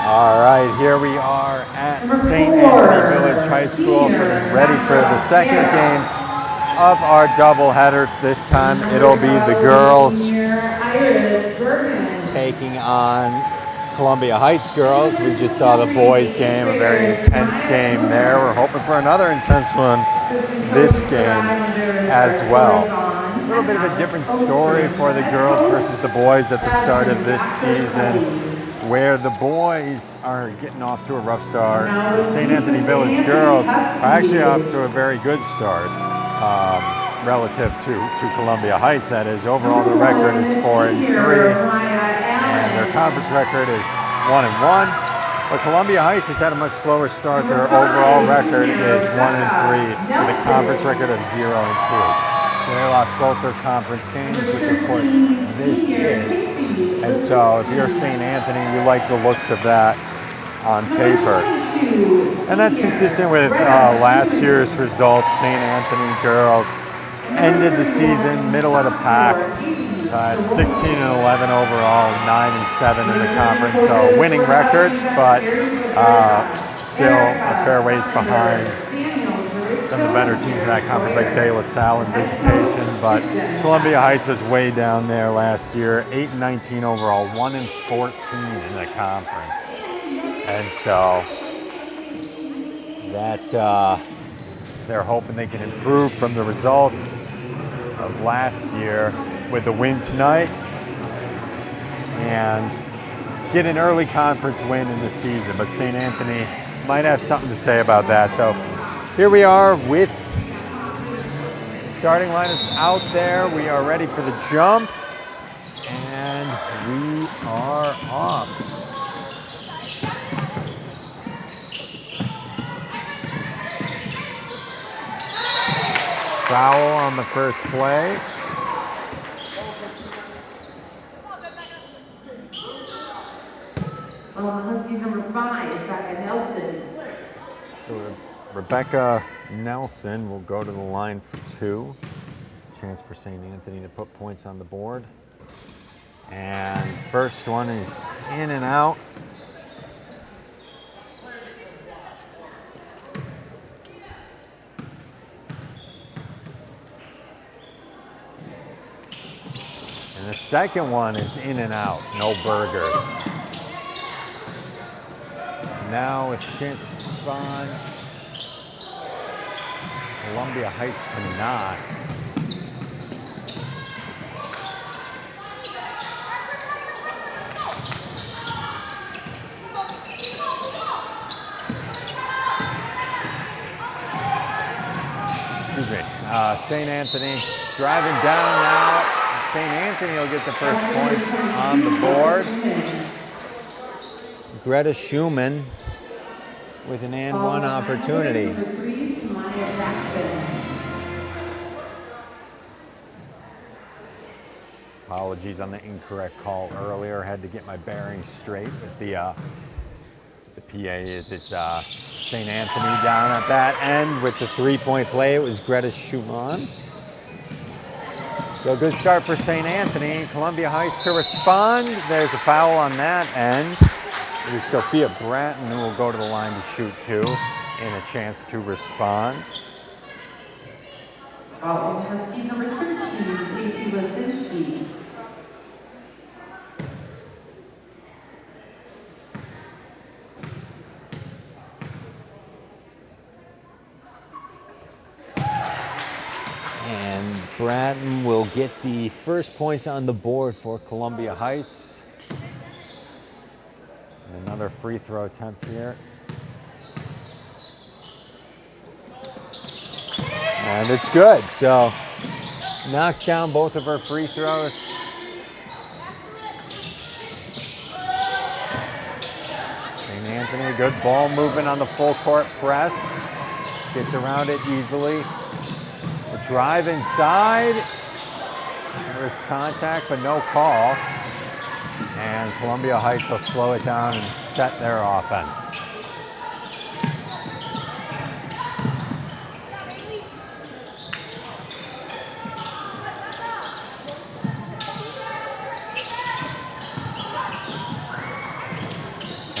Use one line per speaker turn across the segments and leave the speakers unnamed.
All right, here we are at St. Anthony Village High School, ready for the second game of our doubleheader. This time it'll be the girls taking on Columbia Heights girls. We just saw the boys game, a very intense game there. We're hoping for another intense one this game as well. A little bit of a different story for the girls versus the boys at the start of this season, where the boys are getting off to a rough start. The St. Anthony Village girls are actually off to a very good start relative to Columbia Heights. That is, overall their record is 4-3, and their conference record is 1-1. But Columbia Heights has had a much slower start. Their overall record is 1-3 with a conference record of 0-2. So they lost both their conference games, which of course this is. And so if you're St. Anthony, you like the looks of that on paper. And that's consistent with last year's results. St. Anthony girls ended the season middle of the pack. 16-11 overall, 9-7 in the conference. So winning records, but still a fair ways behind some of the better teams in that conference, like De La Salle in visitation. But Columbia Heights was way down there last year, 8-19 overall, 1-14 in the conference. And so that they're hoping they can improve from the results of last year with a win tonight and get an early conference win in the season. But St. Anthony might have something to say about that. So here we are with starting lineups out there. We are ready for the jump, and we are off. Foul on the first play.
Huskies number 5, Rebecca Nelson.
So Rebecca Nelson will go to the line for 2. Chance for St. Anthony to put points on the board. And first one is in and out. And the second one is in and out, no burgers. Now with a chance to respond, Columbia Heights cannot. Excuse me. St. Anthony driving down now. St. Anthony will get the first points on the board. Greta Schumann with an and one opportunity. Apologies on the incorrect call earlier. Had to get my bearings straight with the PA. It's St. Anthony down at that end with the 3-point play. It was Greta Schumann. So a good start for St. Anthony. Columbia Heights to respond. There's a foul on that end. It is Sophia Bratton who will go to the line to shoot 2 and a chance to respond.
Huskies number 13, Casey Lasinski.
And Bratton will get the first points on the board for Columbia Heights. And another free throw attempt here. And it's good. So knocks down both of her free throws. St. Anthony, good ball movement on the full court press. Gets around it easily. The drive inside. There's contact, but no call. And Columbia Heights will slow it down and set their offense.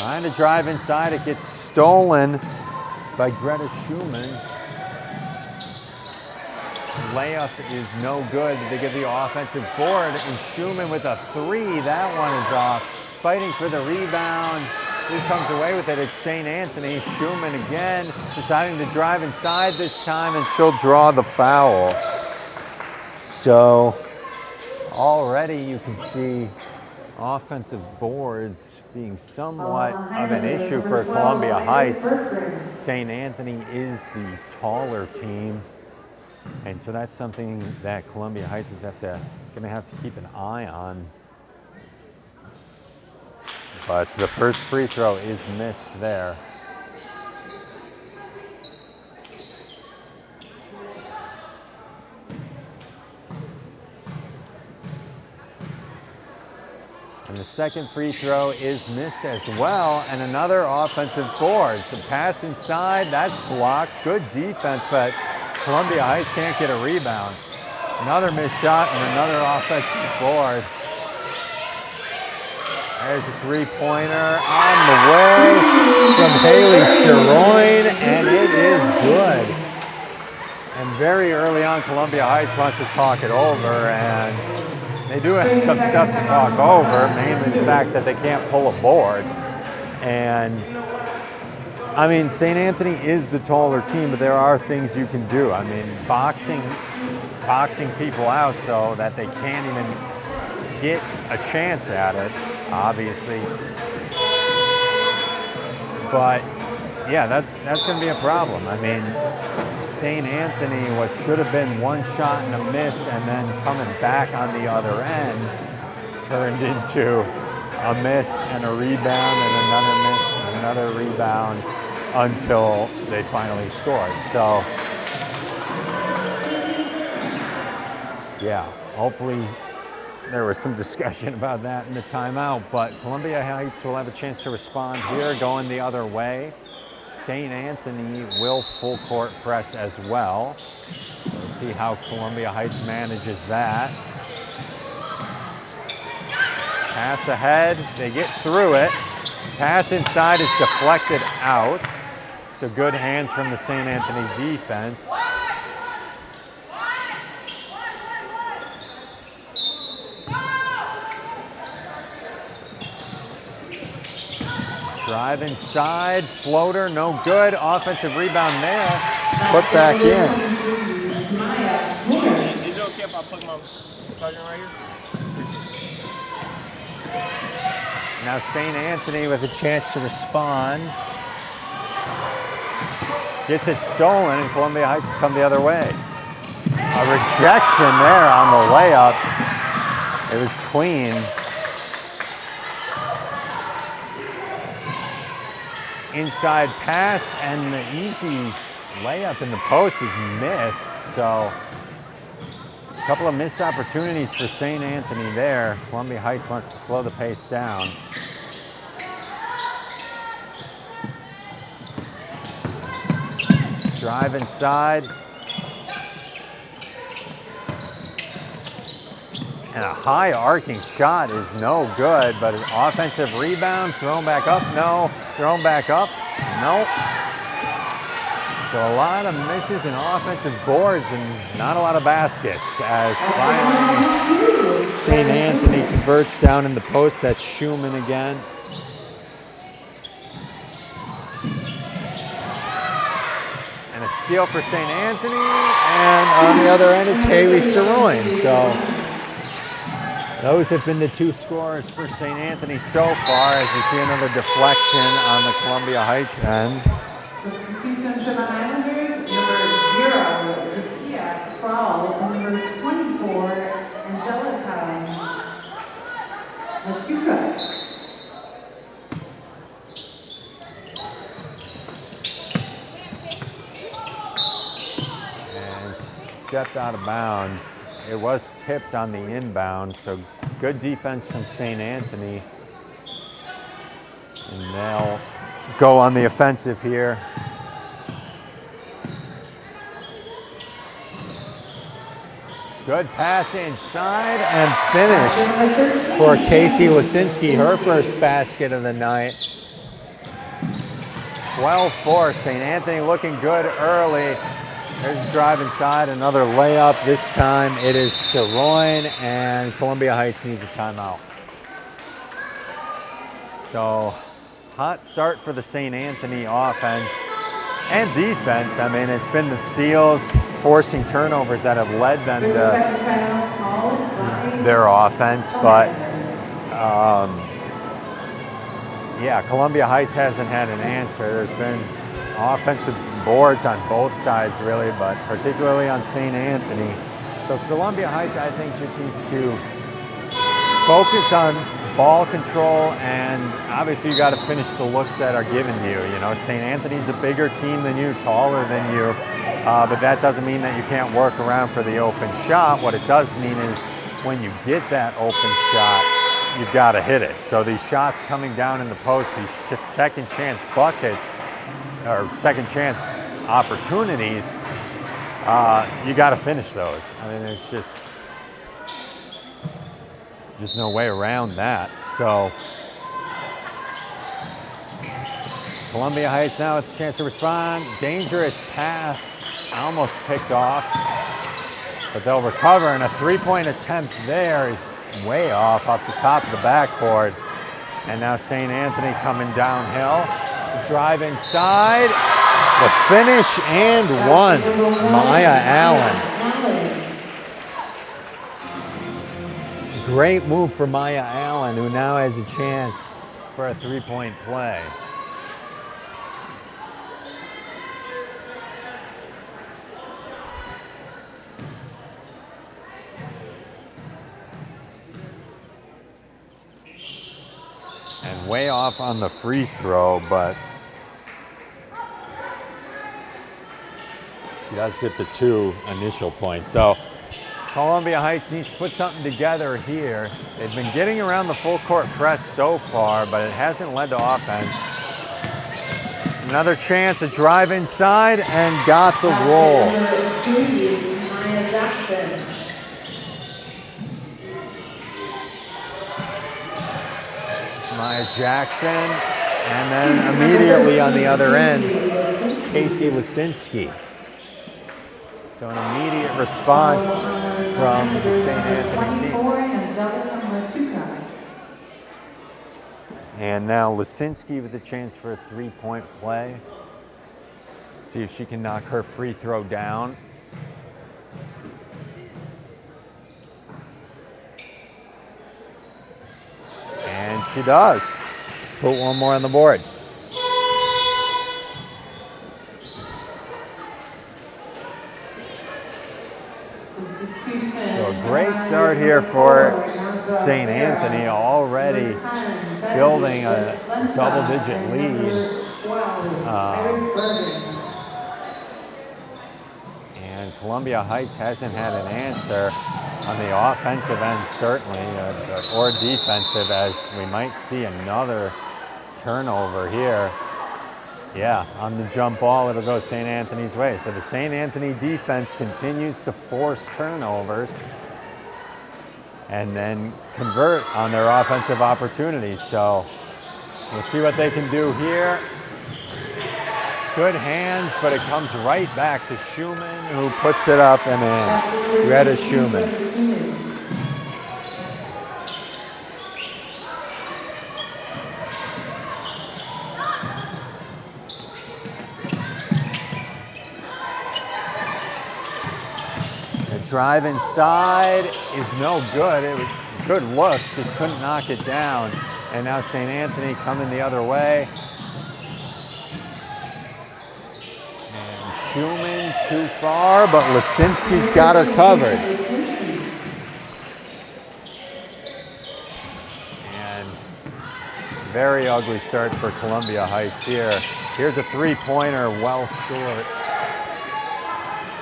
Trying to drive inside. It gets stolen by Greta Schumann. Layup is no good. They get the offensive board, and Schumann with a three. That one is off. Fighting for the rebound. Who comes away with it? It's St. Anthony. Schumann again, deciding to drive inside this time, and she'll draw the foul. So already you can see offensive boards being somewhat of an issue for Columbia Heights. St. Anthony is the taller team, and so that's something that Columbia Heights is going to have to keep an eye on. But the first free throw is missed there. And the second free throw is missed as well, and another offensive board. The pass inside, that's blocked. Good defense, but Columbia Heights can't get a rebound. Another missed shot and another offensive board. There's a three-pointer on the way from Haley Siroin, and it is good. And very early on, Columbia Heights wants to talk it over, and they do have some stuff to talk over, mainly the fact that they can't pull a board. And, I mean, St. Anthony is the taller team, but there are things you can do. I mean, boxing people out so that they can't even get a chance at it, obviously. But yeah, that's going to be a problem. I mean, St. Anthony, what should have been one shot and a miss and then coming back on the other end, turned into a miss and a rebound and another miss and another rebound until they finally scored. So yeah, hopefully there was some discussion about that in the timeout, but Columbia Heights will have a chance to respond here, going the other way. St. Anthony will full court press as well. We'll see how Columbia Heights manages that. Pass ahead, they get through it. Pass inside is deflected out. So good hands from the St. Anthony defense. Drive inside, floater, no good. Offensive rebound there. Put back in.
Is it okay if I plug my charger right here?
Now St. Anthony with a chance to respond. Gets it stolen, and Columbia Heights will come the other way. A rejection there on the layup. It was clean. Inside pass, and the easy layup in the post is missed. So a couple of missed opportunities for St. Anthony there. Columbia Heights wants to slow the pace down. Drive inside. And a high arcing shot is no good, but an offensive rebound, thrown back up, no. Thrown back up, no. So a lot of misses and offensive boards and not a lot of baskets, as finally St. Anthony converts down in the post. That's Schumann again. And a steal for St. Anthony, and on the other end it's Haley Siroin. So those have been the two scorers for St. Anthony so far, as we see another deflection on the Columbia Heights end.
Substitutions for the Highlanders, number 0, Jakia Kroll, and number 24, Angelica Machuca.
And stepped out of bounds. It was tipped on the inbound, so good defense from St. Anthony. And they'll go on the offensive here. Good pass inside and finish for Casey Lisinski, her first basket of the night. 12-4. St. Anthony looking good early. There's a drive inside, another layup. This time it is Saroin, and Columbia Heights needs a timeout. So, hot start for the St. Anthony offense and defense. I mean, it's been the steals, forcing turnovers that have led them to their offense. But, yeah, Columbia Heights hasn't had an answer. There's been offensive boards on both sides, really, but particularly on St. Anthony. So Columbia Heights, I think, just needs to focus on ball control, and obviously you got to finish the looks that are given to you. You know, St. Anthony's a bigger team than you, taller than you, but that doesn't mean that you can't work around for the open shot. What it does mean is when you get that open shot, you've got to hit it. So these shots coming down in the post, these second chance buckets, or second chance opportunities, you got to finish those. I mean, it's just no way around that. So Columbia Heights now with a chance to respond. Dangerous pass, almost picked off, but they'll recover, and a three-point attempt there is way off the top of the backboard. And now St. Anthony coming downhill. Drive inside, the finish and one. Maya Allen. Great move for Maya Allen, who now has a chance for a three-point play. And way off on the free throw, but she does get the 2 initial points. So Columbia Heights needs to put something together here. They've been getting around the full court press so far, but it hasn't led to offense. Another chance, a drive inside, and got the roll. Maya Jackson, and then immediately on the other end is Casey Lisinski. So an immediate response from the St. Anthony team. And now Lisinski with a chance for a three-point play. See if she can knock her free throw down. And she does. Put one more on the board. So a great start here for St. Anthony, already building a double-digit lead. And Columbia Heights hasn't had an answer on the offensive end, certainly, or defensive, as we might see another turnover here. Yeah, on the jump ball, it'll go St. Anthony's way. So the St. Anthony defense continues to force turnovers and then convert on their offensive opportunities. So we'll see what they can do here. Good hands, but it comes right back to Schumann, who puts it up and in. Greta Schumann. Drive inside is no good. It was a good look, just couldn't knock it down. And now St. Anthony coming the other way. And Schumann too far, but Lisinski's got her covered. And very ugly start for Columbia Heights here. Here's a three-pointer, well short.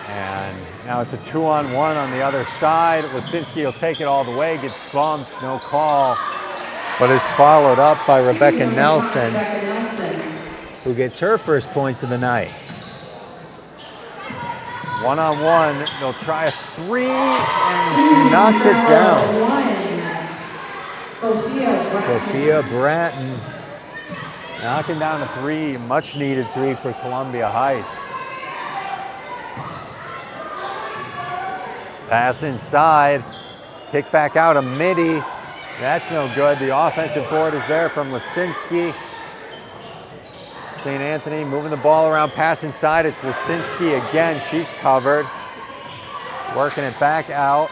And now it's a 2-on-1 on the other side. Lisinski will take it all the way, gets bumped, no call, but is followed up by Rebecca Nelson, who gets her first points of the night. 1-on-1, they'll try a three, and she knocks it down. Sophia Bratton Knocking down a three, much needed three for Columbia Heights. Pass inside, kick back out a midi. That's no good. The offensive board is there from Lisinski. St. Anthony moving the ball around, pass inside. It's Lisinski again. She's covered. Working it back out.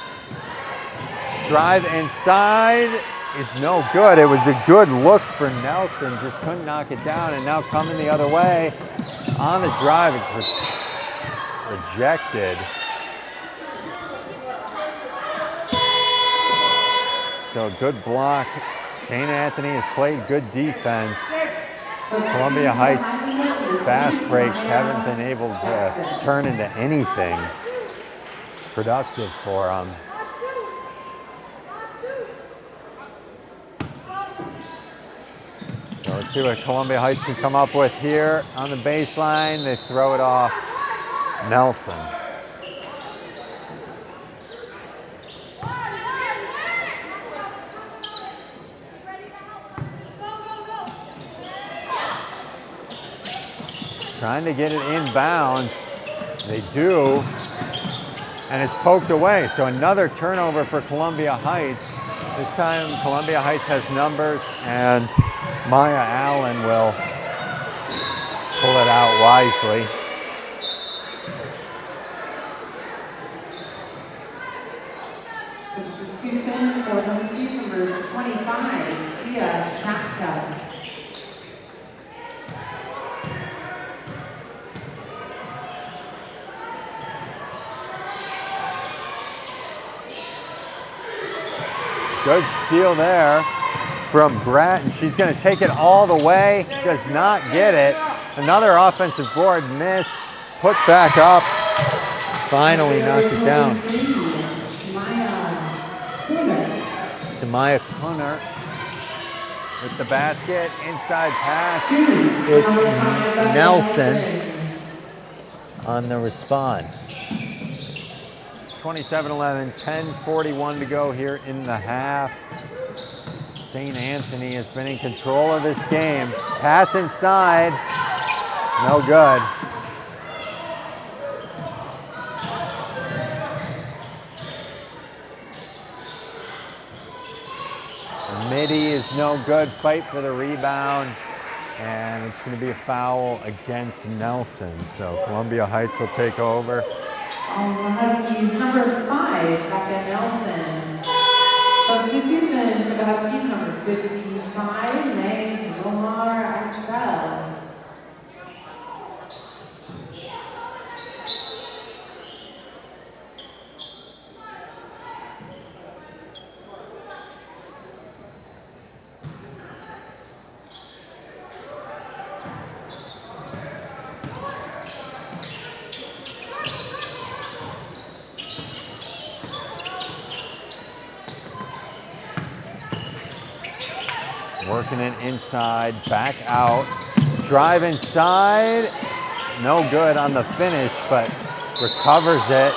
Drive inside is no good. It was a good look for Nelson. Just couldn't knock it down. And now coming the other way on the drive, it's rejected. So good block. St. Anthony has played good defense. Columbia Heights fast breaks haven't been able to turn into anything productive for them. So let's see what Columbia Heights can come up with here on the baseline. They throw it off Nelson. Trying to get it inbounds. They do. And it's poked away. So another turnover for Columbia Heights. This time Columbia Heights has numbers and Maya Allen will pull it out wisely.
Substitution for Huskies, number 25, Tia Shapka.
Good steal there from Bratton. She's going to take it all the way. Does not get it. Another offensive board missed. Put back up. Finally knocked it down. Samaya Kunner with the basket. Inside pass. It's Nelson on the response. 27-11, 10:41 to go here in the half. St. Anthony has been in control of this game. Pass inside, no good. Midi is no good, fight for the rebound, and it's going to be a foul against Nelson. So Columbia Heights will take over.
Huskies, number 5, Becca Nelson. Substitution for the Huskies, number 55, Megs Omar Axel.
Working it inside, back out, drive inside, no good on the finish, but recovers it,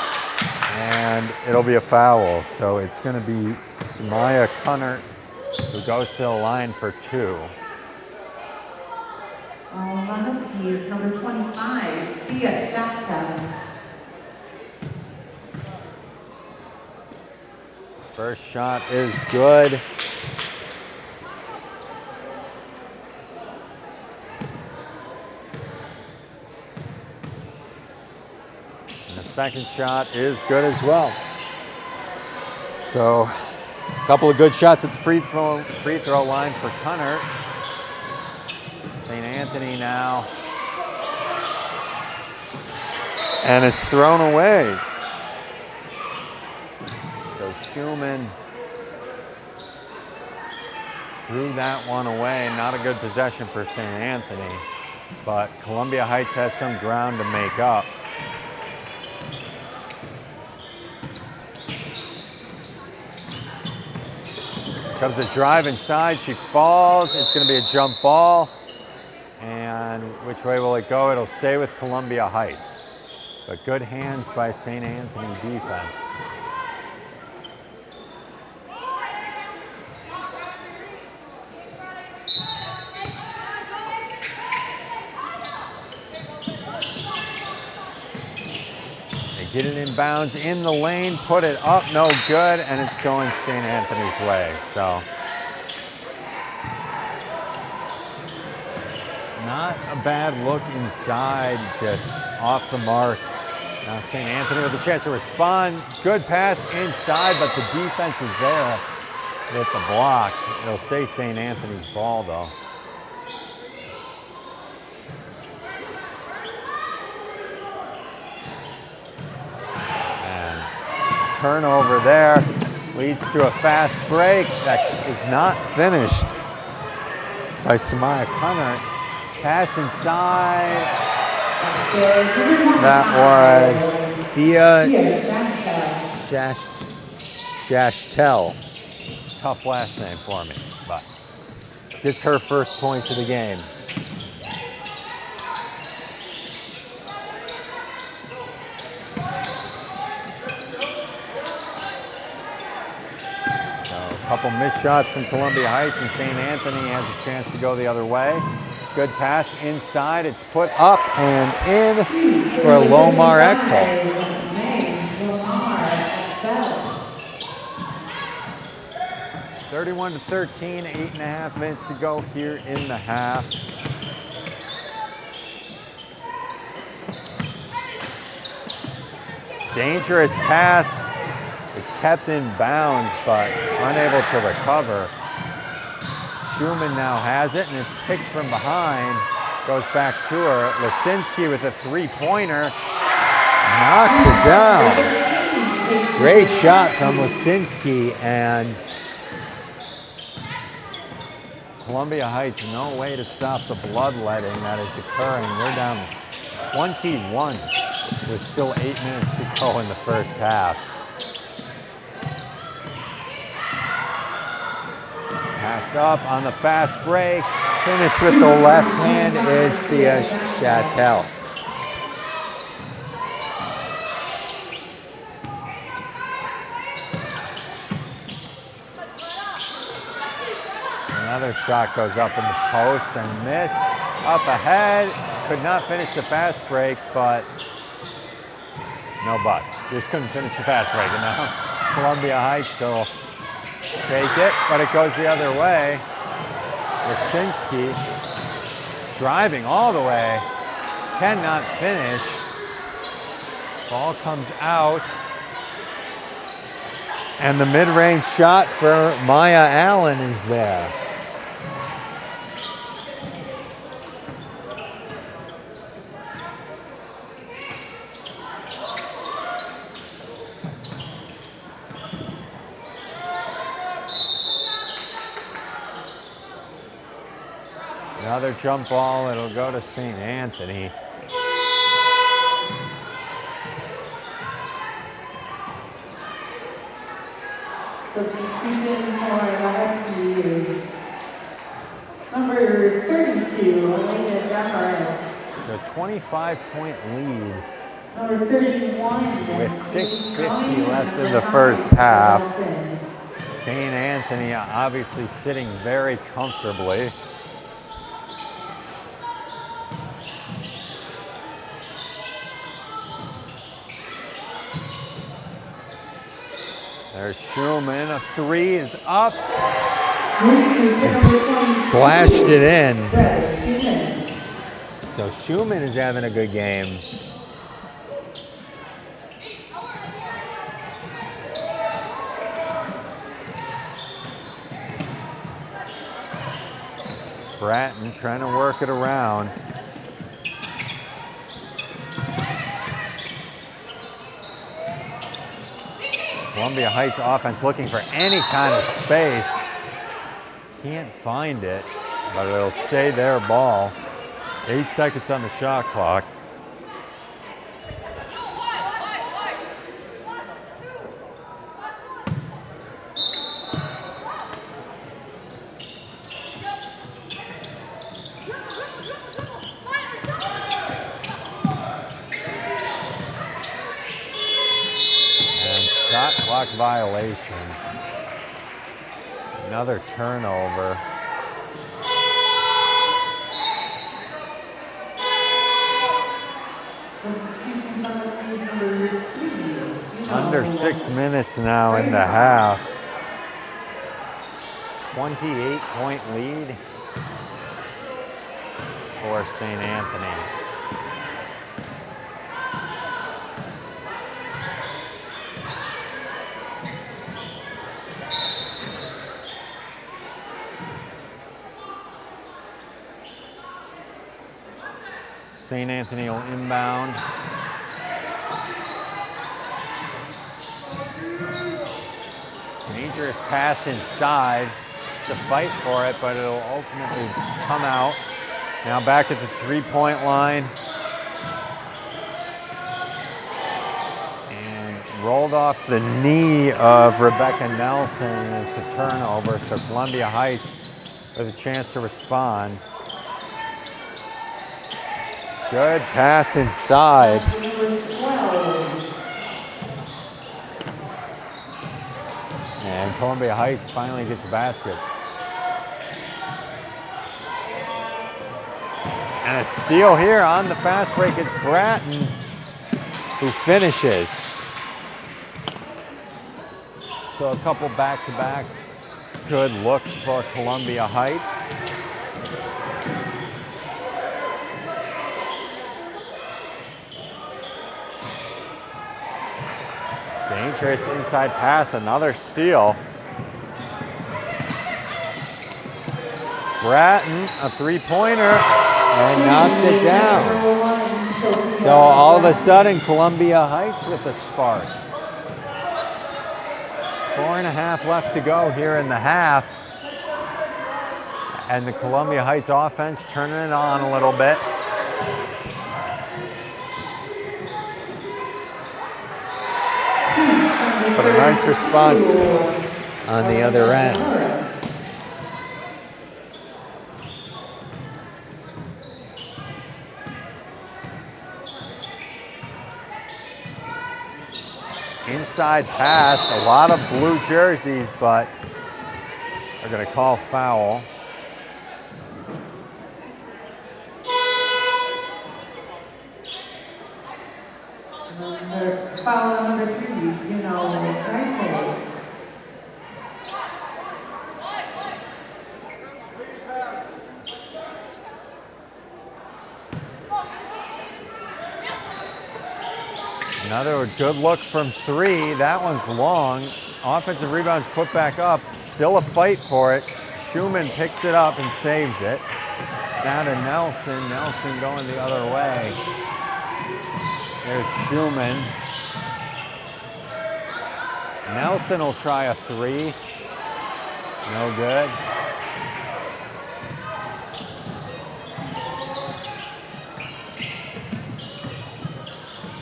and it'll be a foul. So it's going to be Samaya Kunner who goes to the line for 2.
Huskies, number 25, Tia Shapka.
First shot is good. Second shot is good as well. So a couple of good shots at the free throw line for Kunner. St. Anthony now. And it's thrown away. So Schumann threw that one away. Not a good possession for St. Anthony, but Columbia Heights has some ground to make up. Comes a drive inside, she falls, it's going to be a jump ball, and which way will it go? It'll stay with Columbia Heights, but good hands by St. Anthony defense. Get it in bounds in the lane, put it up, no good, and it's going St. Anthony's way. So not a bad look inside, just off the mark. Now St. Anthony with a chance to respond. Good pass inside, but the defense is there with the block. It'll say St. Anthony's ball though. And turnover there leads to a fast break that is not finished by Samaya Cunner. Pass inside. That was Thea Shashtel. Tough last name for me, but gets her first points of the game. So a couple missed shots from Columbia Heights, and St. Anthony has a chance to go the other way. Good pass inside. It's put up and in for Lomar Exel. 31-13, 8.5 minutes to go here in the half. Dangerous pass. It's kept in bounds, but unable to recover. Schumann now has it, and it's picked from behind. Goes back to her. Lisinski with a three-pointer. Knocks it down. Great shot from Lisinski, and Columbia Heights, no way to stop the bloodletting that is occurring. They're down 21 with still 8 minutes to go in the first half. Pass up on the fast break. Finish with the left hand is Thea Chattel. Another shot goes up in the post and missed. Up ahead. Could not finish the fast break, but no buts. Just couldn't finish the fast break. And now Columbia Heights will take it, but it goes the other way. Lisinski driving all the way. Cannot finish. Ball comes out. And the mid-range shot for Maya Allen is there. Another jump ball, it'll go to St. Anthony.
Substitution for the Huskies, number 32, Elena Jeffers.
So 25-point lead
Number 31,
with 6:50 left in the first half. St. Anthony obviously sitting very comfortably. There's Schumann, a three is up. And splashed it in. So Schumann is having a good game. Bratton trying to work it around. Columbia Heights offense looking for any kind of space. Can't find it, but it'll stay their ball. 8 seconds on the shot clock. Shot clock violation. Another turnover.
Substitution for the number 3,
under 6 minutes now in the half. 28-point lead for St. Anthony. St. Anthony will inbound. Dangerous pass inside. It's a fight for it, but it'll ultimately come out. Now back at the three-point line. And rolled off the knee of Rebecca Nelson, and it's a turnover. So Columbia Heights with a chance to respond. Good pass inside. And Columbia Heights finally gets a basket. And a steal here on the fast break. It's Bratton who finishes. So a couple back-to-back good looks for Columbia Heights. Dangerous inside pass, another steal. Bratton, a three-pointer, and knocks it down. So all of a sudden, Columbia Heights with a spark. 4.5 left to go here in the half. And the Columbia Heights offense turning it on a little bit. But a nice response on the other end. Inside pass, a lot of blue jerseys, but they're going to call foul.
Foul number 3, Rifle.
Another good look from 3. That one's long. Offensive rebounds put back up. Still a fight for it. Schumann picks it up and saves it. Down to Nelson. Nelson going the other way. There's Schumann. Nelson will try a 3. No good.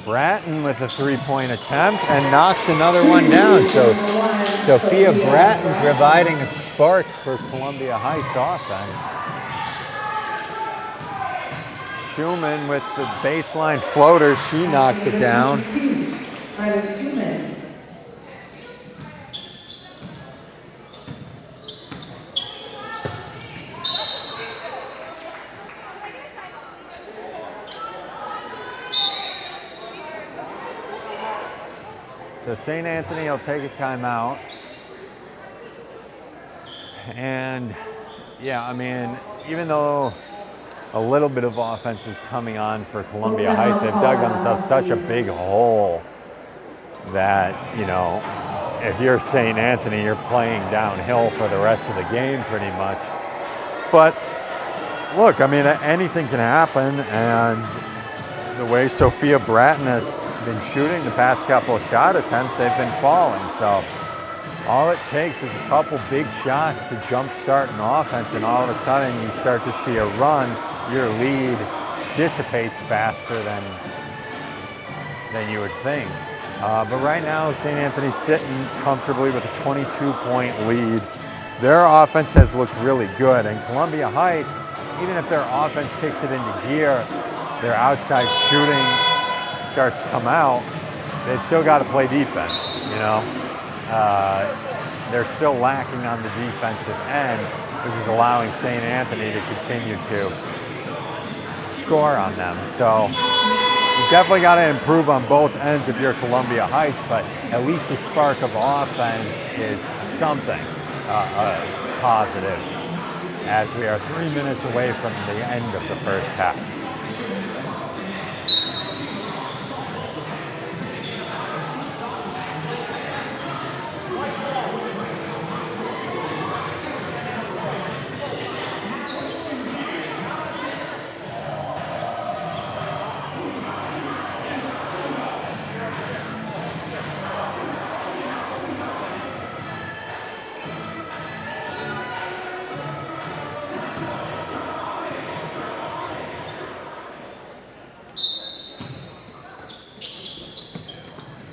Bratton with a 3-point attempt and knocks another one down. So Sophia Bratton providing a spark for Columbia Heights offense. Schumann with the baseline floater, she knocks it down. So St. Anthony will take a timeout. And yeah, I mean, even though a little bit of offense is coming on for Columbia Heights, they've dug themselves such a big hole that, you know, if you're St. Anthony, you're playing downhill for the rest of the game pretty much. But look, I mean, anything can happen, and the way Sophia Bratton has been shooting the past couple of shot attempts, they've been falling. So all it takes is a couple big shots to jumpstart an offense, and all of a sudden you start to see a run. Your lead dissipates faster than you would think. But right now, St. Anthony's sitting comfortably with a 22-point lead. Their offense has looked really good, and Columbia Heights, even if their offense kicks it into gear, their outside shooting starts to come out, they've still got to play defense, you know. They're still lacking on the defensive end, which is allowing St. Anthony to continue to score on them. So you've definitely got to improve on both ends if you're Columbia Heights, but at least a spark of offense is something positive, as we are 3 minutes away from the end of the first half.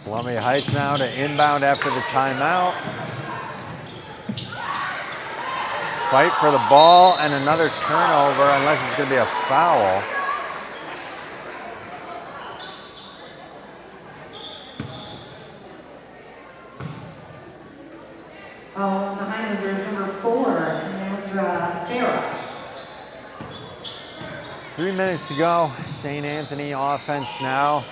Columbia Heights now to inbound after the timeout. Fight for the ball and another turnover, unless it's going to be a foul.
On the Highlanders, number 4, Nazra Farah.
3 minutes to go. St. Anthony offense now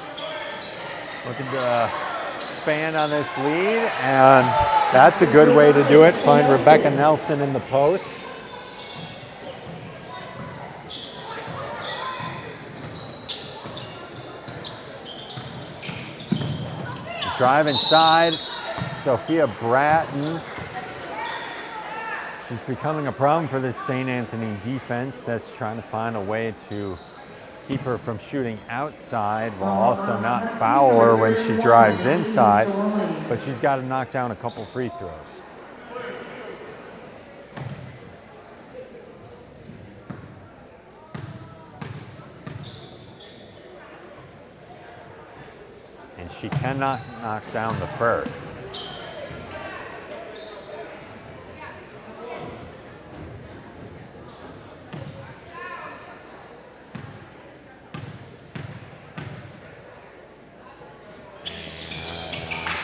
looking to expand on this lead, and that's a good way to do it. Find Rebecca Nelson in the post. Drive inside, Sophia Bratton. She's becoming a problem for this St. Anthony defense that's trying to find a way to keep her from shooting outside while also not foul her when she drives inside, but she's got to knock down a couple free throws. And she cannot knock down the first.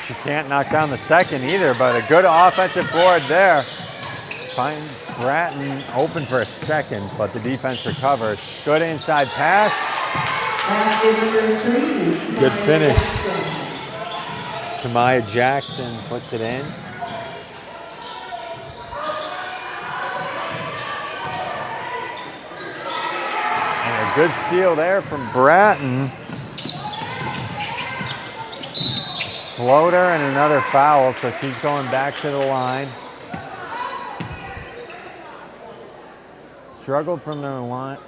She can't knock down the second either, but a good offensive board there. Finds Bratton open for a second, but the defense recovers. Good inside pass. Good finish. Tamaya Jackson puts it in. And a good steal there from Bratton. Floater and another foul, so she's going back to the line. Struggled from the line.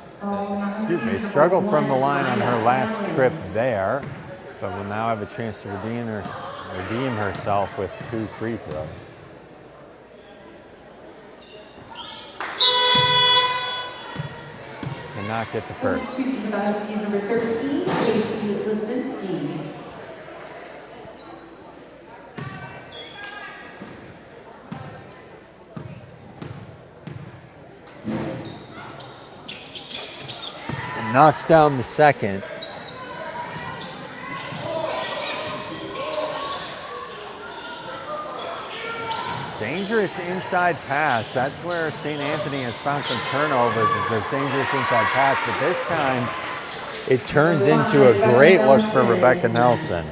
Struggled from the line on her last trip there, but will now have a chance to redeem herself with 2 free throws. Cannot get the first.
Number 13, Casey Lisinski.
Knocks down the second. Dangerous inside pass. That's where St. Anthony has found some turnovers, is their dangerous inside pass, but this time it turns into a great look for Rebecca Nelson.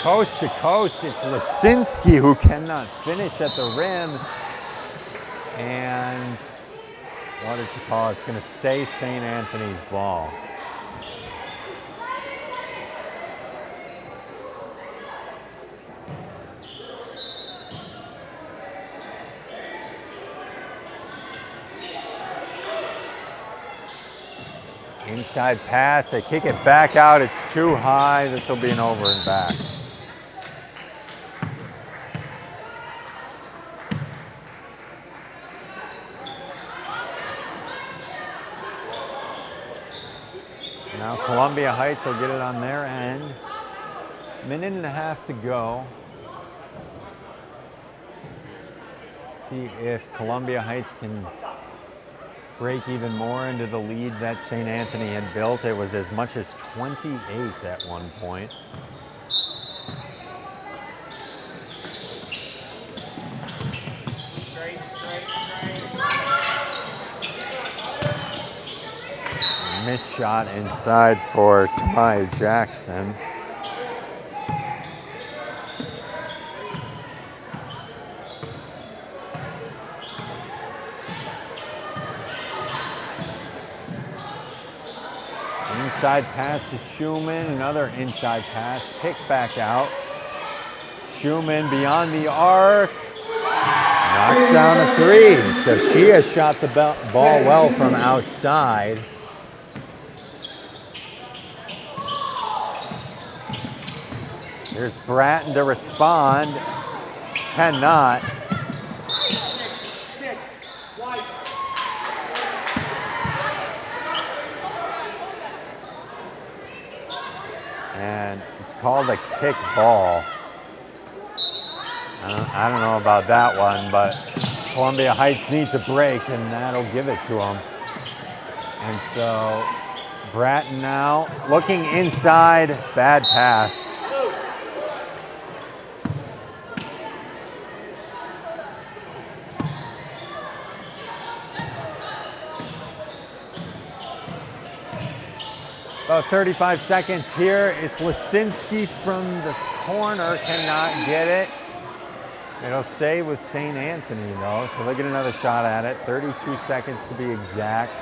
Coast to coast, it's Lisinski who cannot finish at the rim. And what is the call? It's going to stay St. Anthony's ball. Inside pass, they kick it back out. It's too high. This will be an over and back. Now Columbia Heights will get it on their end. Minute and a half to go. See if Columbia Heights can break even more into the lead that St. Anthony had built. It was as much as 28 at one point. Missed shot inside for Tamaya Jackson. Inside pass to Schumann, another inside pass, kick back out. Schumann beyond the arc, knocks down a three. So she has shot the ball well from outside. Here's Bratton to respond, cannot. And it's called a kick ball. I don't know about that one, but Columbia Heights needs a break, and that'll give it to them. And so Bratton now looking inside, bad pass. About 35 seconds here. It's Lisinski from the corner, cannot get it. It'll stay with St. Anthony though, so they'll get another shot at it. 32 seconds to be exact.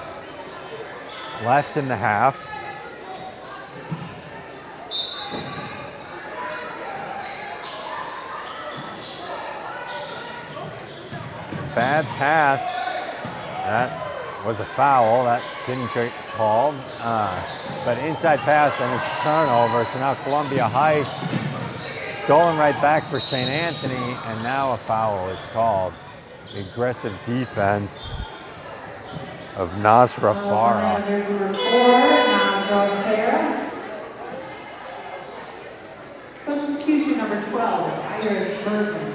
Left in the half. Bad pass. That was a foul. That didn't get called. But inside pass and it's a turnover. So now Columbia Heights stolen right back for St. Anthony, and now a foul is called. The aggressive defense of Nasra Farah.
There's number 4, Nasra Farah. Substitution number 12, Iris Bergman.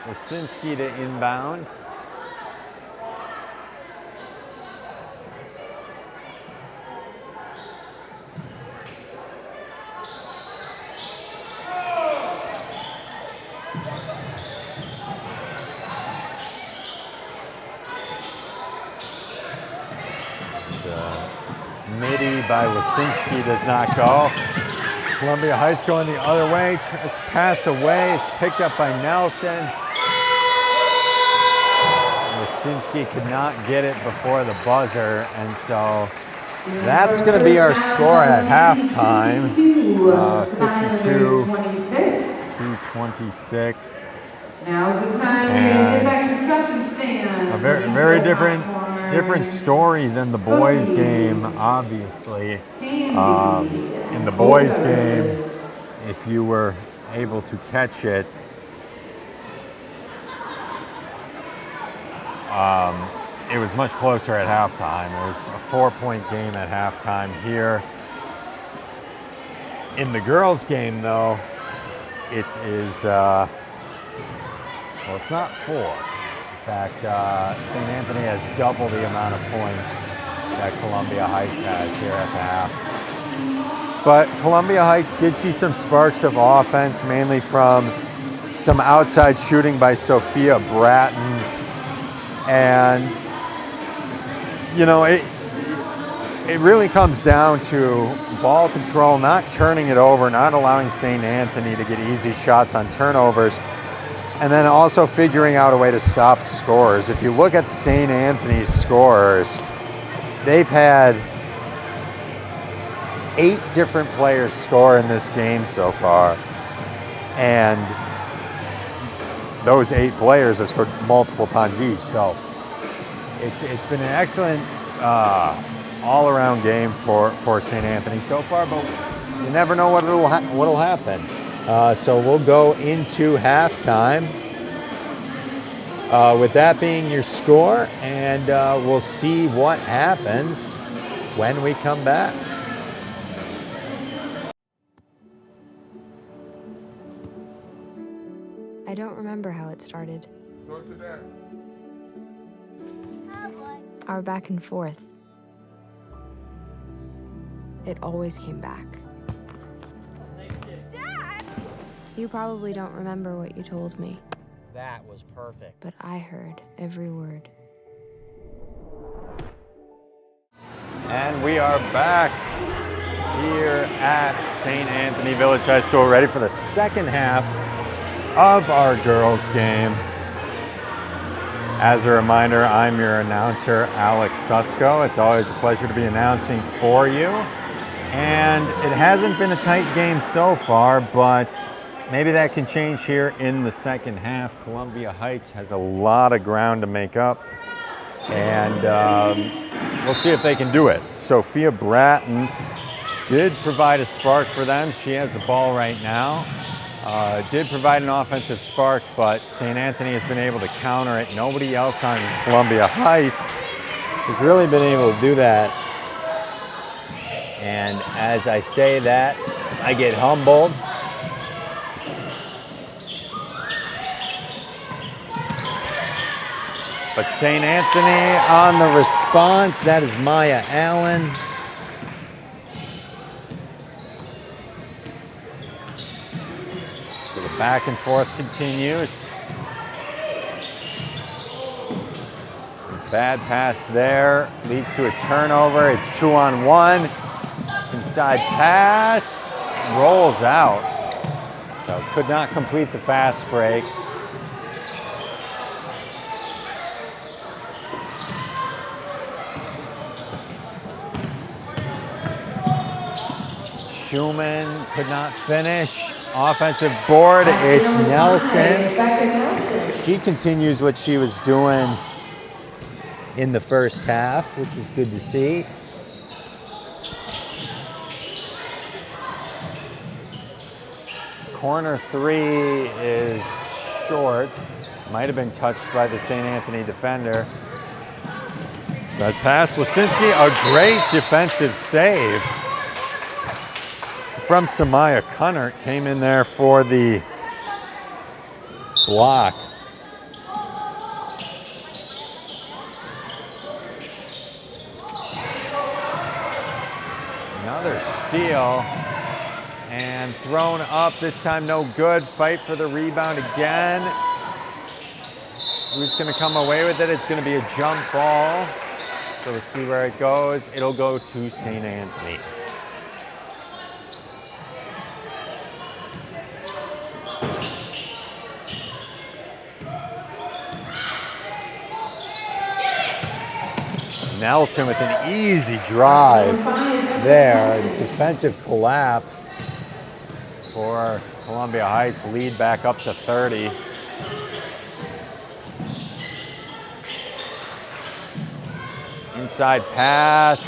Lisinski to inbound. Midi by Lisinski does not go. Columbia Heights going the other way. Tries to pass away. It's picked up by Nelson. Lisinski could not get it before the buzzer, and so that's going to be our score at halftime. 52-26.
Now's the time to get back to concession stand.
A very different story than the boys' game, obviously. In the boys' game, if you were able to catch it, it was much closer at halftime. It was a 4-point game at halftime here. In the girls' game, though, it is, well, it's not 4. In fact, St. Anthony has double the amount of points that Columbia Heights has here at the half. But Columbia Heights did see some sparks of offense, mainly from some outside shooting by Sophia Bratton. And, you know, it really comes down to ball control, not turning it over, not allowing St. Anthony to get easy shots on turnovers, and then also figuring out a way to stop scores. If you look at St. Anthony's scores, they've had 8 different players score in this game so far. And those 8 players have scored multiple times each. So it's been an excellent all-around game for St. Anthony so far, but you never know what'll happen. So we'll go into halftime with that being your score, and we'll see what happens when we come back.
I don't remember how it started.
Go to that.
Our back and forth. It always came back.
Dad!
You probably don't remember what you told me.
That was perfect.
but I heard every word.
And we are back here at St. Anthony Village High School, ready for the second half of our girls' game. As a reminder, I'm your announcer, Alex Susko. It's always a pleasure to be announcing for you. And it hasn't been a tight game so far, but maybe that can change here in the second half. Columbia Heights has a lot of ground to make up, and we'll see if they can do it. Sophia Bratton did provide a spark for them. She has the ball right now. Did provide an offensive spark, but St. Anthony has been able to counter it. Nobody else on Columbia Heights has really been able to do that. And as I say that, I get humbled. But St. Anthony on the response. That is Maya Allen. So the back and forth continues. Bad pass there leads to a turnover. It's 2-on-1. Inside pass rolls out. So could not complete the fast break. Schumann could not finish. Offensive board, it's Nelson. She continues what she was doing in the first half, which is good to see. Corner three is short. Might have been touched by the St. Anthony defender. So that pass, Lasinski, a great defensive save from Samaya Cunnert, came in there for the block. Another steal and thrown up, this time no good. Fight for the rebound again. Who's going to come away with it? It's going to be a jump ball. So we'll see where it goes. It'll go to St. Anthony. Nelson with an easy drive there. Defensive collapse for Columbia Heights. Lead back up to 30. Inside pass.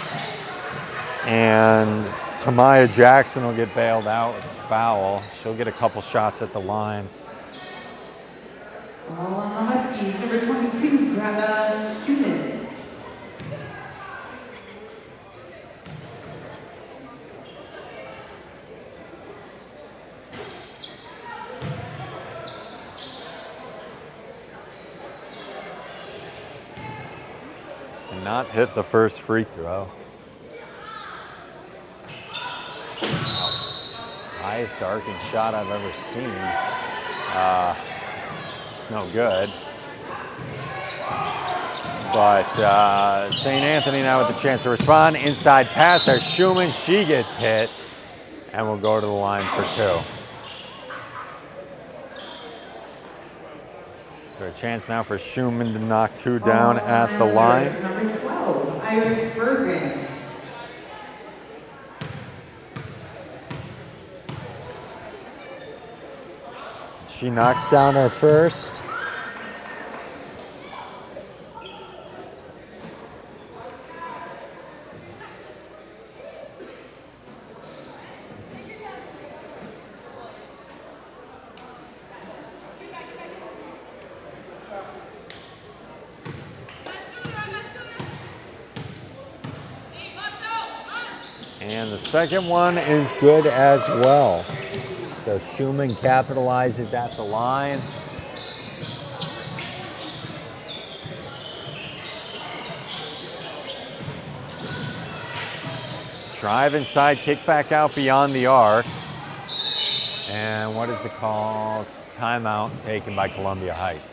And Tamaya Jackson will get bailed out with a foul. She'll get a couple shots at the line.
Ball on the Huskies, number 22, Schumann.
And not hit the first free throw. Highest arcing shot I've ever seen. It's no good. But St. Anthony now with the chance to respond. Inside pass, there's Schumann. She gets hit and will go to the line for two. So a chance now for Schumann to knock two down at the line.
Number 12, Iris Bergen.
She knocks down her first. And the second one is good as well. So Schumann capitalizes at the line. Drive inside, kick back out beyond the arc. And what is the call? timeout taken by Columbia Heights.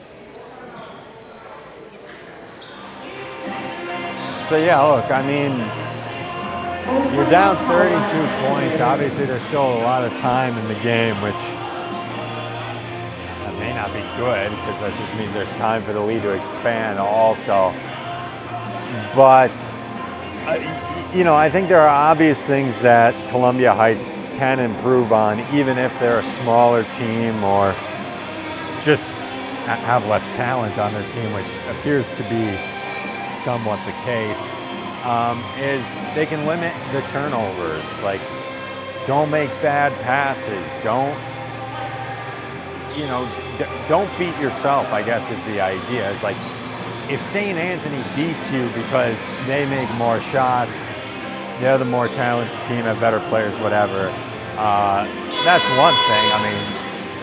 So yeah, look, I mean, you're down 32 points. Obviously, there's still a lot of time in the game, which that may not be good because that just means there's time for the lead to expand also. But, you know, I think there are obvious things that Columbia Heights can improve on, even if they're a smaller team or just have less talent on their team, which appears to be somewhat the case, is they can limit the turnovers. Like, don't make bad passes. Don't beat yourself, I guess, is the idea. It's like, if St. Anthony beats you because they make more shots, they're the more talented team, have better players, whatever, that's one thing. I mean,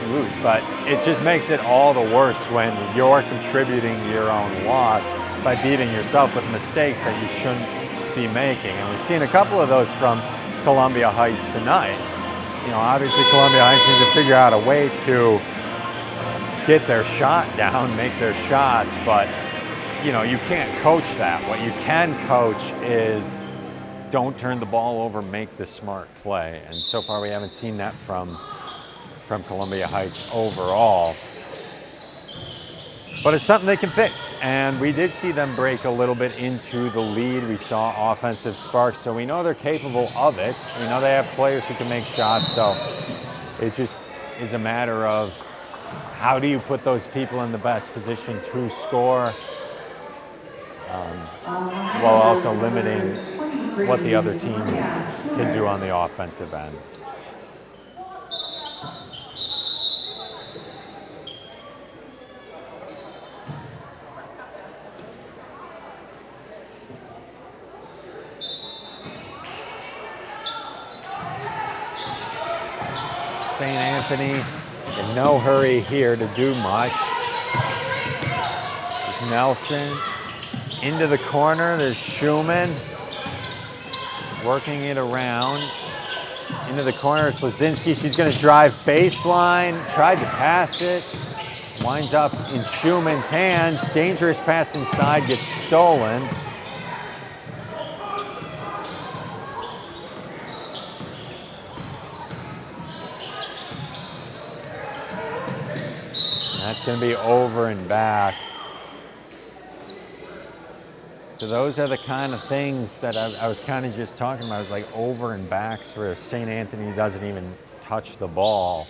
you lose, but it just makes it all the worse when you're contributing to your own loss by beating yourself with mistakes that you shouldn't be making. And we've seen a couple of those from Columbia Heights tonight. You know, obviously Columbia Heights needs to figure out a way to get their shot down, make their shots, but you know, you can't coach that. What you can coach is don't turn the ball over, make the smart play. And so far we haven't seen that from Columbia Heights overall. But it's something they can fix. And we did see them break a little bit into the lead. We saw offensive sparks, so we know they're capable of it. We know they have players who can make shots, so it just is a matter of how do you put those people in the best position to score, while also limiting what the other team can do on the offensive end. St. Anthony in no hurry here to do much. There's Nelson into the corner. There's Schumann working it around. Into the corner, it's Lazinski. She's going to drive baseline. Tried to pass it. Winds up in Schumann's hands. Dangerous pass inside, gets stolen. That's going to be over and back. So those are the kind of things that I was kind of just talking about. It's like over and backs where St. Anthony doesn't even touch the ball.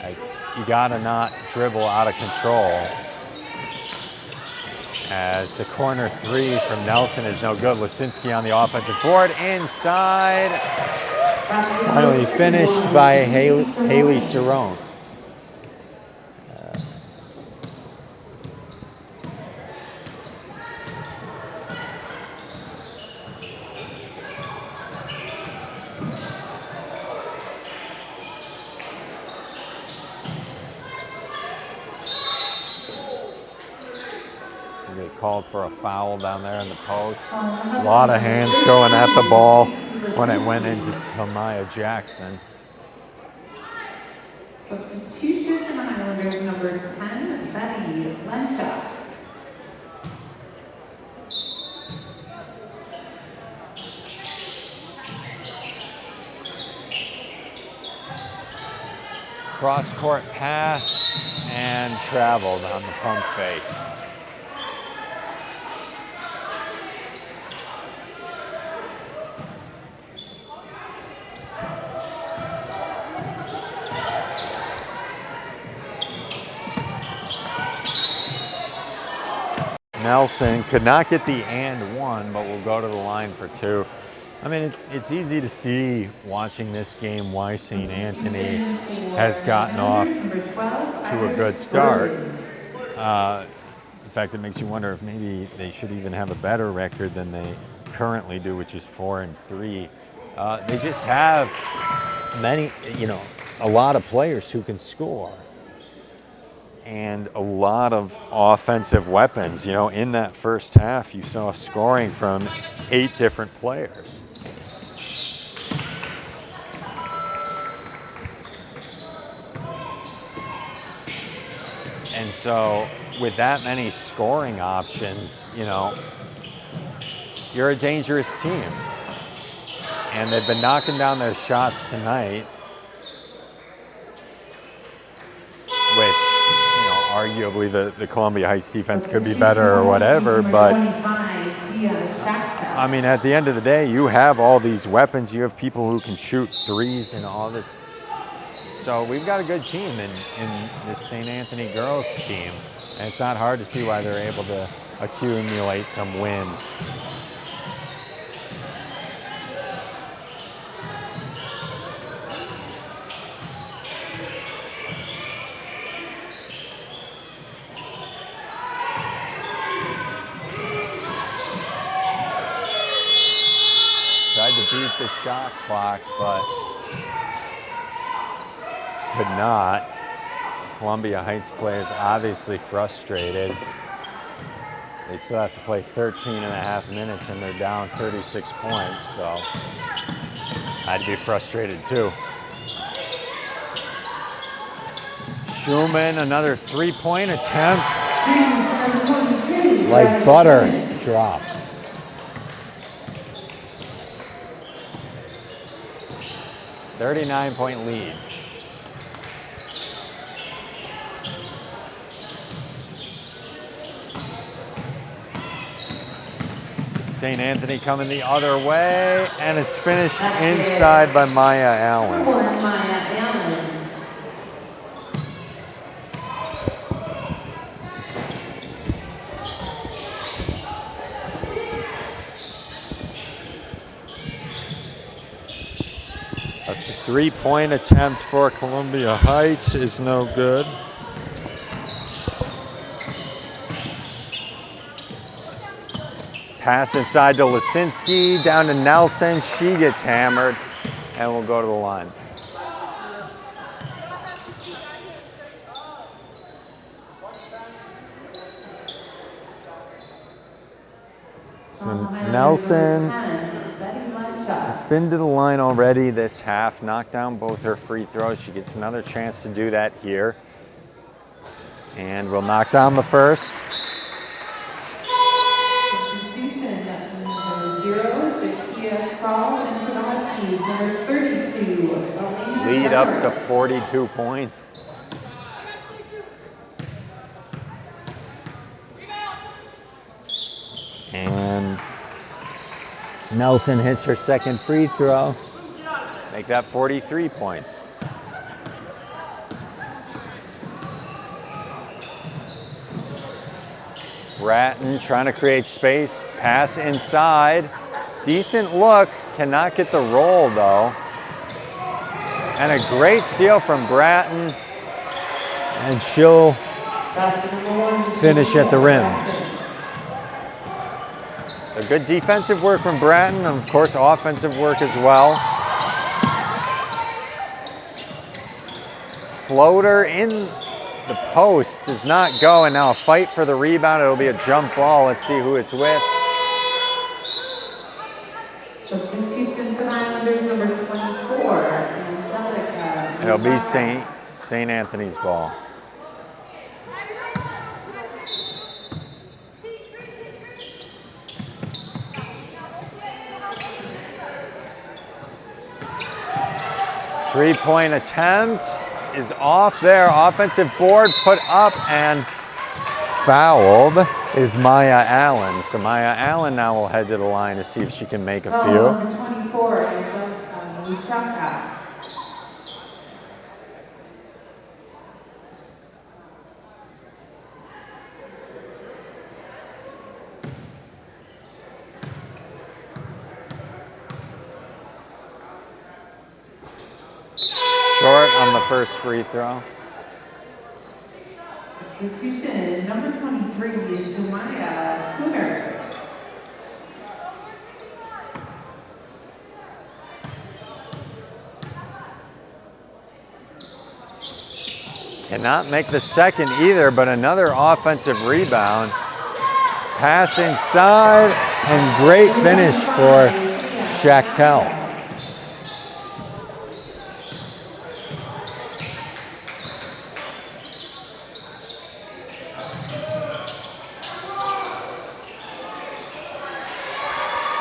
Like, you got to not dribble out of control. As the corner three from Nelson is no good. Lasinski on the offensive board. Inside. Finally finished by Haley Cerrone. They called for a foul down there in the post. A lot of hands going at the ball when it went into Tamaya Jackson.
Substitution for the Highlanders, number 10, Betty Lencha.
Cross-court pass and traveled on the pump fake. Nelson could not get the and one, but will go to the line for two. I mean, it's easy to see watching this game why St. Anthony has gotten off to a good start. In fact, it makes you wonder if maybe they should even have a better record than they currently do, which is 4-3. They just have a lot of players who can score. And a lot of offensive weapons. You know, in that first half, you saw scoring from 8 different players. And so with that many scoring options, you know, you're a dangerous team. And they've been knocking down their shots tonight, which, you know, arguably the Columbia Heights defense could be better or whatever, but I mean, at the end of the day, you have all these weapons. You have people who can shoot threes and all this. So we've got a good team in this St. Anthony girls team. And it's not hard to see why they're able to accumulate some wins. Tried to beat the shot clock, but could not. Columbia Heights players obviously frustrated. They still have to play 13 and a half minutes and they're down 36 points, so I'd be frustrated too. Schumann, another three-point attempt. Like butter, drops. .39 lead. St. Anthony coming the other way, and it's finished inside by Maya Allen. A three-point attempt for Columbia Heights is no good. Pass inside to Lisinski, down to Nelson. She gets hammered, and we'll go to the line. So Nelson has been to the line already this half, knocked down both her free throws. She gets another chance to do that here. And we'll knock down the first. Lead up to 42 points. And Nelson hits her second free throw. Make that 43 points. Bratton trying to create space. Pass inside. Decent look. Cannot get the roll though. And a great steal from Bratton. And she'll finish at the rim. So good defensive work from Bratton, and of course offensive work as well. Floater in the post does not go, and now a fight for the rebound. It'll be a jump ball. Let's see who it's with.
Substitution for Highlanders, number 24, Angelica.
It'll be St. Anthony's ball. Three-point attempt is off there. Offensive board put up and fouled is Maya Allen. So Maya Allen now will head to the line to see if she can make a few.
Number 24, Angelica.
Short on the first free throw.
Substitution, number 23 is Sumaya Cooner.
Cannot make the second either, but another offensive rebound. Pass inside, and great finish for Schachtel.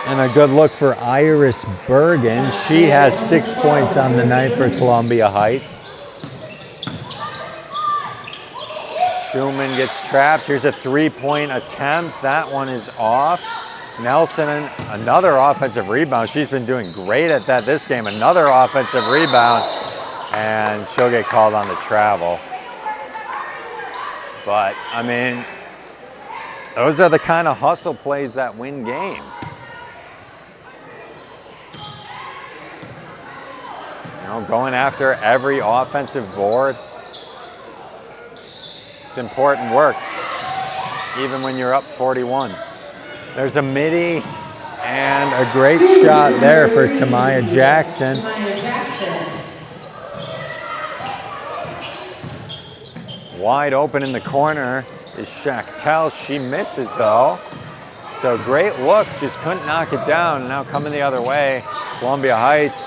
And a good look for Iris Bergen. She has 6 points on the night for Columbia Heights. Schumann gets trapped. Here's a 3-point attempt. That one is off. Nelson, another offensive rebound. She's been doing great at that this game. Another offensive rebound, and she'll get called on the travel. But, I mean, those are the kind of hustle plays that win games. You know, going after every offensive board. It's important work, even when you're up 41. There's a midi and a great shot there for Tamaya Jackson. Wide open in the corner is Shachtel. She misses though. So great look, just couldn't knock it down. Now coming the other way, Columbia Heights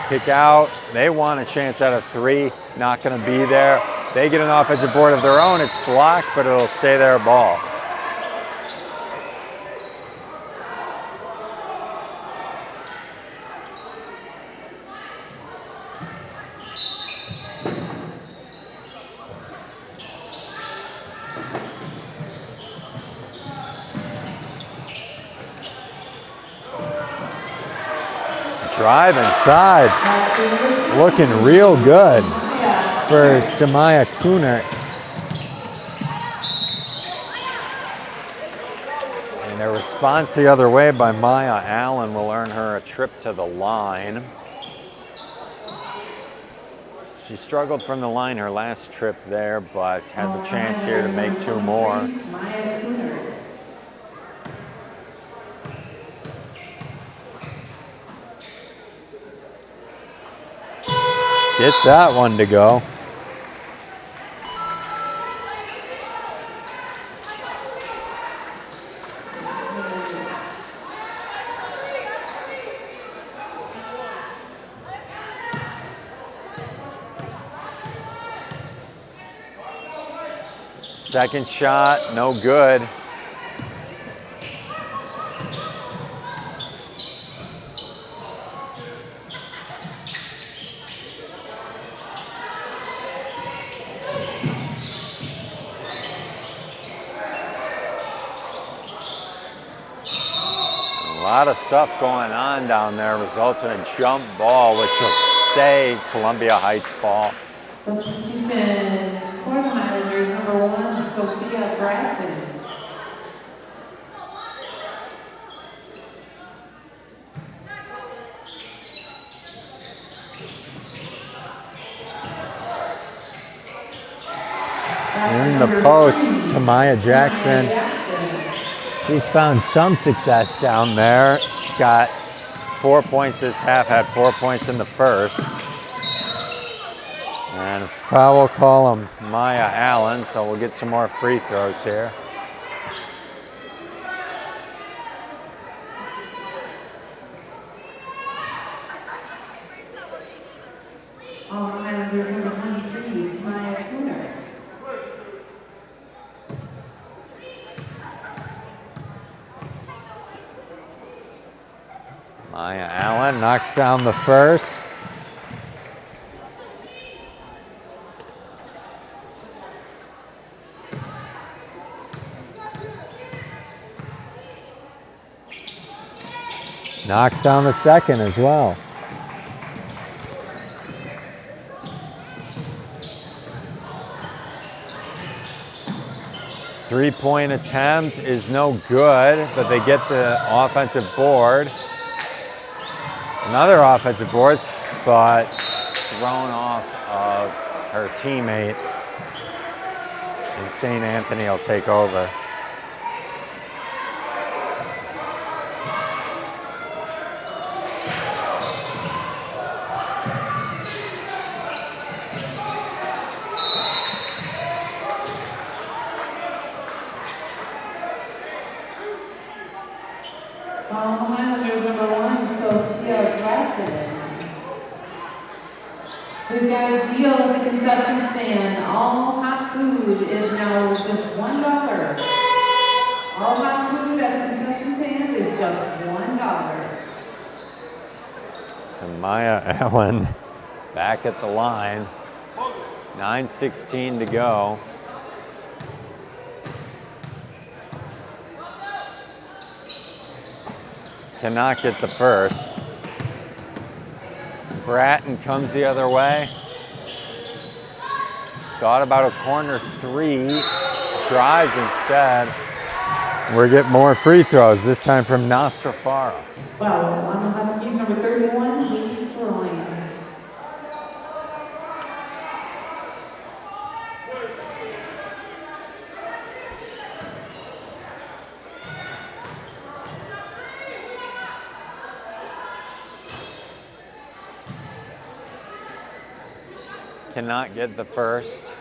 kick out. They want a chance at a 3, not gonna be there. They get an offensive board of their own. It's blocked, but it'll stay their ball. Drive inside, looking real good for Samaya Kunert. And a response the other way by Maya Allen will earn her a trip to the line. She struggled from the line her last trip there, but has a chance here to make 2 more. Gets that one to go. Second shot, no good. A lot of stuff going on down there results in a jump ball, which will stay Columbia Heights ball.
Substitution for the Highlanders, number 1, Sophia Bratton.
In the post, Tamaya Jackson. She's found some success down there. She's got 4 points this half, had 4 points in the first. And foul call on Maya Allen, so we'll get some more free throws here.
Highlanders number 23, Maya Kunert.
Maya Allen knocks down the first. Knocks down the second as well. Three-point attempt is no good, but they get the offensive board. Another offensive board, but thrown off of her teammate. And St. Anthony will take over.
Highlanders number 1, Sophia Bratton. We've got a deal at the concession stand. All hot food is now just $1. All hot food at the concession stand is just $1.
So Maya Allen back at the line. 9:16 to go. Cannot get the first. Bratton comes the other way. Thought about a corner three. Drives instead. We're getting more free throws, this time from Nasra Farah.
Well, on the Huskies, number 31, Hades Ryan.
Cannot get the first.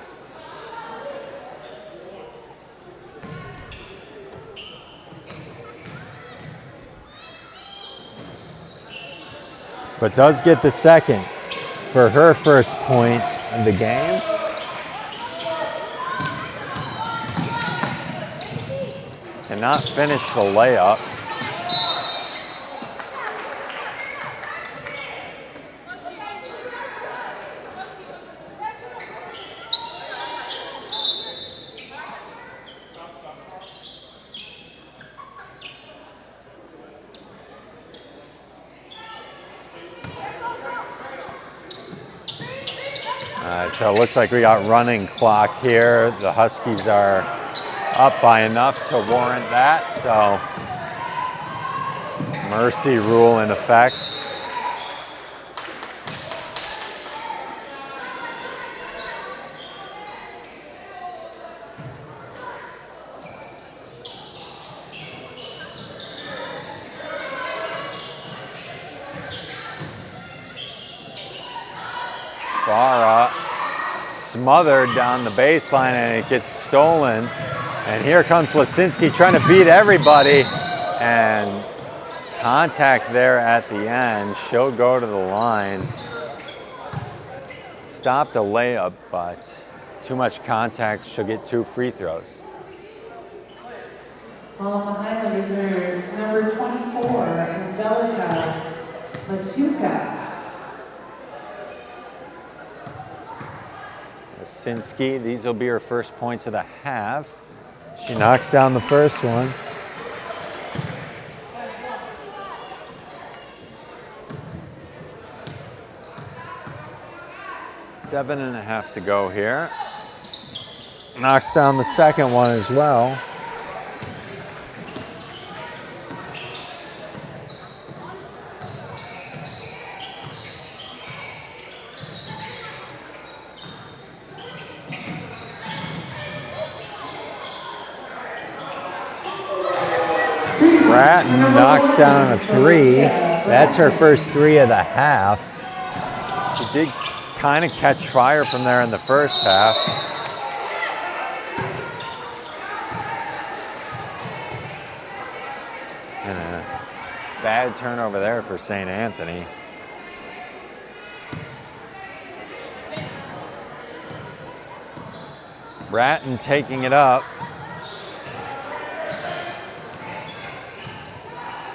But does get the second for her first point of the game. Cannot finish the layup. So it looks like we got running clock here. The Huskies are up by enough to warrant that, so mercy rule in effect. Farah smothered down the baseline and it gets stolen. And here comes Lasinski trying to beat everybody. And contact there at the end. She'll go to the line. Stopped a layup, but too much contact. She'll get 2 free throws.
Well, on the Highlanders, there's number 24, Angelica Machuca.
Lasinski, these will be her first points of the half. She knocks down the first one. Seven and a half to go here. Knocks down the second one as well. Bratton knocks down a 3. That's her first 3 of the half. She did kind of catch fire from there in the first half. And a bad turnover there for St. Anthony. Bratton taking it up.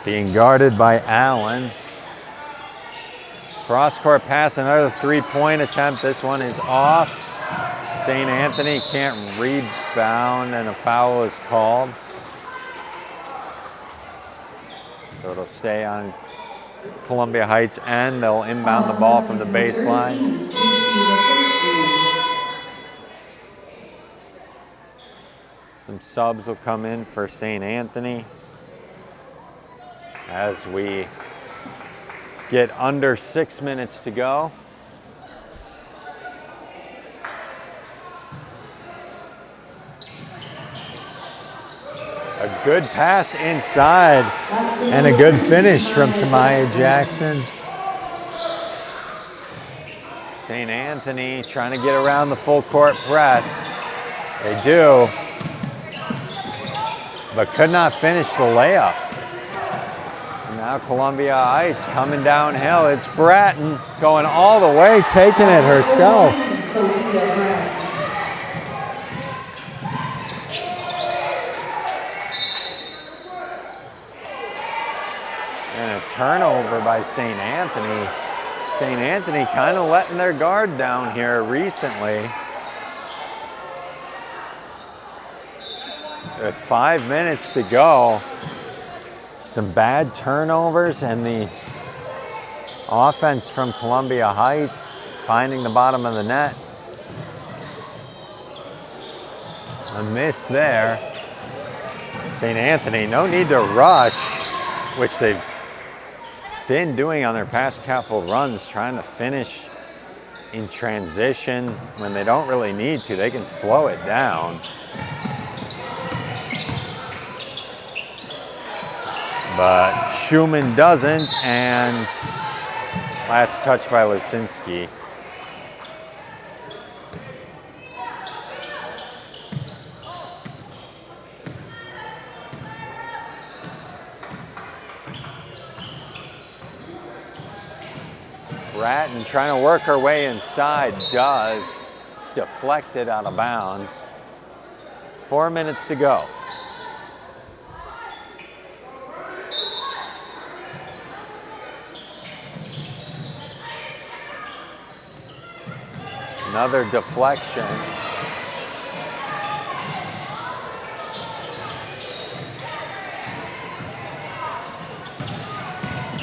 Being guarded by Allen. Cross-court pass, another 3-point attempt. This one is off. St. Anthony can't rebound and a foul is called. So it'll stay on Columbia Heights end. They'll inbound the ball from the baseline. Some subs will come in for St. Anthony as we get under 6 minutes to go. A good pass inside and a good finish from Tamaya Jackson. St. Anthony trying to get around the full court press. They do, but could not finish the layup. Now Columbia Heights coming downhill. It's Bratton going all the way, taking it herself. And a turnover by St. Anthony. St. Anthony kind of letting their guard down here recently. With 5 minutes to go, some bad turnovers and the offense from Columbia Heights finding the bottom of the net. A miss there. St. Anthony, no need to rush, which they've been doing on their past couple runs, trying to finish in transition when they don't really need to. They can slow it down. But Schumann doesn't, and last touch by Lisinski. Bratton trying to work her way inside, does. It's deflected out of bounds. 4 minutes to go. Another deflection.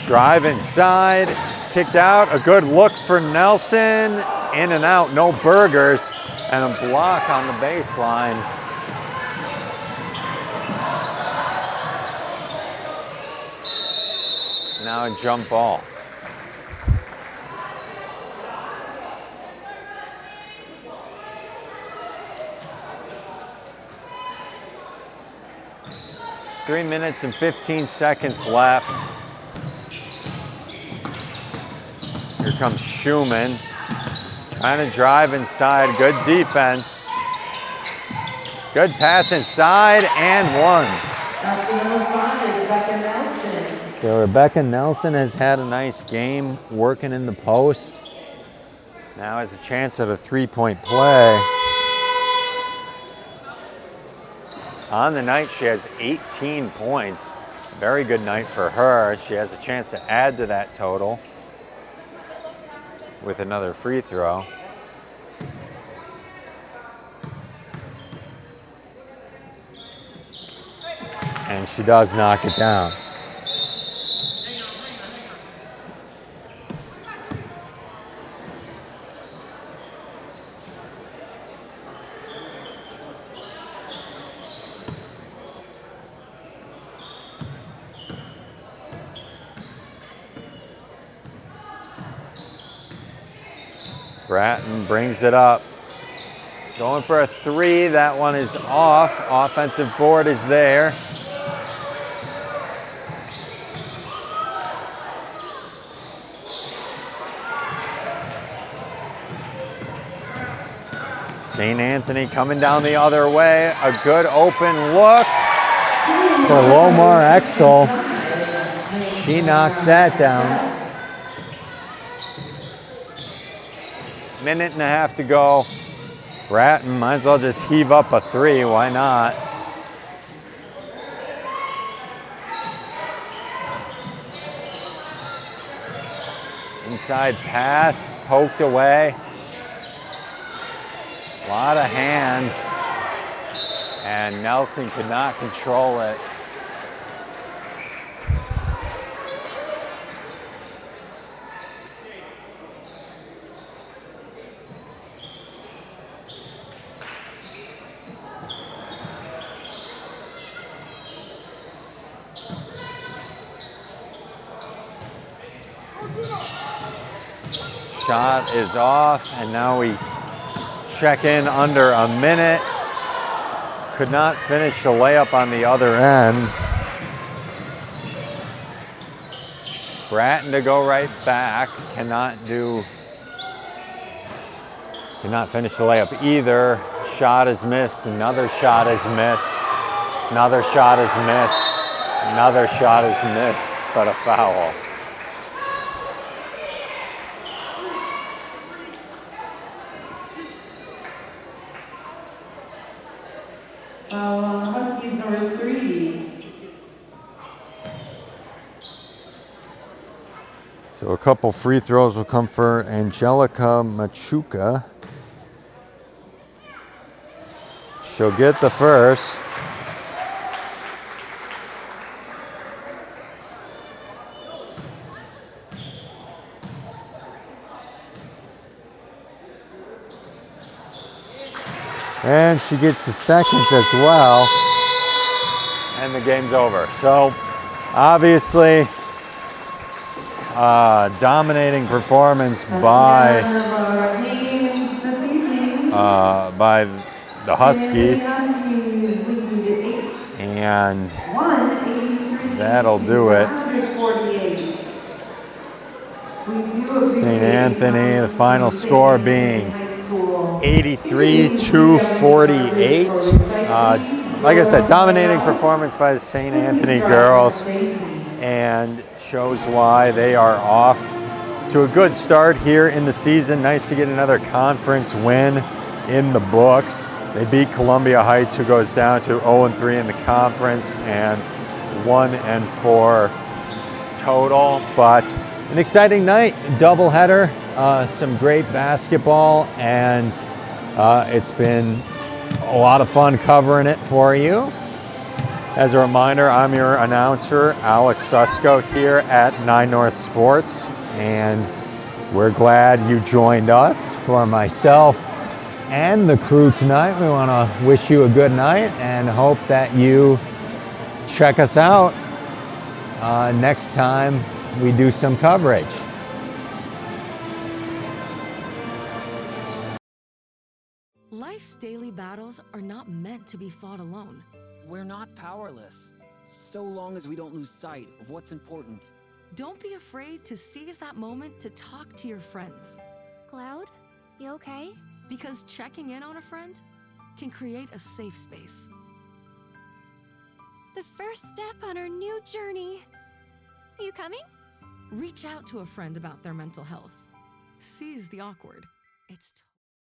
Drive inside, it's kicked out. A good look for Nelson. In and out, no burgers, and a block on the baseline. Now a jump ball. Three minutes and 15 seconds left. Here comes Schumann, trying to drive inside. Good defense. Good pass inside, and one.
That's the number 5, Rebecca Nelson.
So Rebecca Nelson has had a nice game working in the post. Now has a chance at a three-point play. On the night, she has 18 points. Very good night for her. She has a chance to add to that total with another free throw. And she does knock it down. Bratton brings it up. Going for a three. That one is off. Offensive board is there. St. Anthony coming down the other way. A good open look for Lomar Exel. She knocks that down. Minute and a half to go. Bratton might as well just heave up a three. Why not? Inside pass, poked away. A lot of hands. And Nelson could not control it. Shot is off, and now we check in under a minute. Could not finish the layup on the other end. Bratton to go right back. Cannot finish the layup either. Shot is missed. Another shot is missed. Another shot is missed. Another shot is missed, but a foul.
Huskies number 3.
So a couple free throws will come for Angelica Machuca. She'll get the first. And she gets the second as well. And the game's over. So obviously, dominating performance by the Huskies. And that'll do it. St. Anthony, the final score being 83-48. Like I said, dominating performance by the St. Anthony girls, and shows why they are off to a good start here in the season. Nice to get another conference win in the books. They beat Columbia Heights, who goes down to 0-3 in the conference and 1-4 total. But an exciting night, doubleheader, some great basketball, and it's been a lot of fun covering it for you. As a reminder, I'm your announcer, Alex Susko, here at 9 North Sports, and we're glad you joined us. For myself and the crew tonight, we want to wish you a good night and hope that you check us out next time we do some coverage.
Life's daily battles are not meant to be fought alone.
We're not powerless, so long as we don't lose sight of what's important.
Don't be afraid to seize that moment to talk to your friends.
Cloud, you okay?
Because checking in on a friend can create a safe space.
The first step on our new journey. You coming?
Reach out to a friend about their mental health. Seize the awkward. It's